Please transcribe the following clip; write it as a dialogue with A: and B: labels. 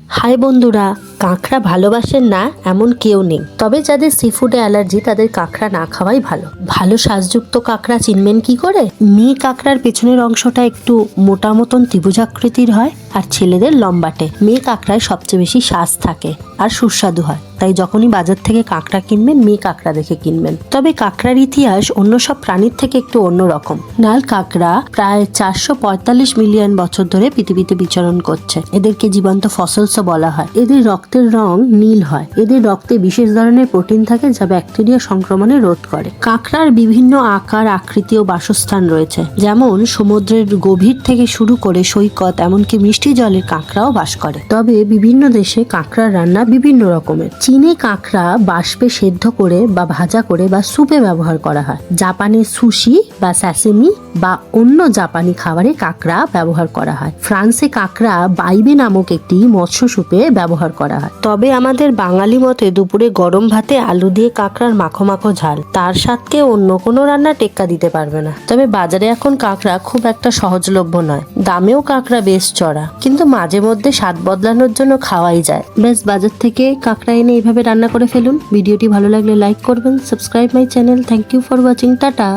A: High বন্ধুরা, কাঁকড়া ভালোবাসেন না এমন কেউ নেই। তবে যাদের সি ফুডে অ্যালার্জি তাদের কাঁকড়া না খাওয়াই ভালো। ভালো শ্বাসযুক্ত কাঁকড়া চিনবেন কি করে? মেয়ে কাঁকড়ার পেছনের অংশটা একটু মোটা মতন ত্রিভুজাকৃতির হয় আর ছেলেদের লম্বাটে। মেয়ে কাঁকড়ায় সবচেয়ে বেশি শ্বাস থাকে আর সুস্বাদু হয়। তাই যখনই বাজার থেকে কাঁকড়া কিনবেন মেয়ে কাঁকড়া দেখে কিনবেন। তবে কাঁকড়ার ইতিহাস অন্য সব প্রাণীর থেকে একটু অন্যরকম। নাল কাঁকড়া প্রায় 445 মিলিয়ন বছর ধরে পৃথিবীতে বিচরণ করছে। এদেরকে জীবন্ত ফসলসও বলা হয়। এদের রক্তের রং নীল হয়। এদের রক্তে বিশেষ ধরনের প্রোটিন থাকে যা ব্যাকটেরিয়া সংক্রমণে রোধ করে। কাঁকড়ার বিভিন্ন আকার, আকৃতি ও বাসস্থান রয়েছে। যেমন সমুদ্রের গভীর থেকে শুরু করে সৈকত, এমনকি মিষ্টি জলের কাঁকড়াও বাস করে। তবে বিভিন্ন দেশে কাঁকড়ার রান্না বিভিন্ন রকমের। চীনে কাঁকড়া বাষ্পে সেদ্ধ করে বা ভাজা করে বা স্যুপে ব্যবহার করা হয়। জাপানে সুশি বা স্যাসিমি বা অন্য জাপানি খাবারে কাঁকড়া ব্যবহার করা হয়। ফ্রান্সে কাঁকড়া বাইবে নামক একটি মৎস্য স্যুপে ব্যবহার করা হয়। তবে আমাদের বাঙালি মতে দুপুরে গরম ভাতে আলু দিয়ে কাঁকড়ার মাখো মাখো ঝাল, তার স্বাদকে অন্য কোনো রান্না টেক্কা দিতে পারবে না। তবে বাজারে এখন কাঁকড়া খুব একটা সহজলভ্য নয়। দামেও কাঁকড়া বেশ চড়া, কিন্তু মাঝে মধ্যে স্বাদ বদলানোর জন্য খাওয়াই যায়। বেশ, বাজার থেকে কাঁকড়া এনে এইভাবে রান্না করে ফেলুন। ভিডিওটি ভালো লাগলে লাইক করবেন, subscribe my channel. Thank you for watching. Tata.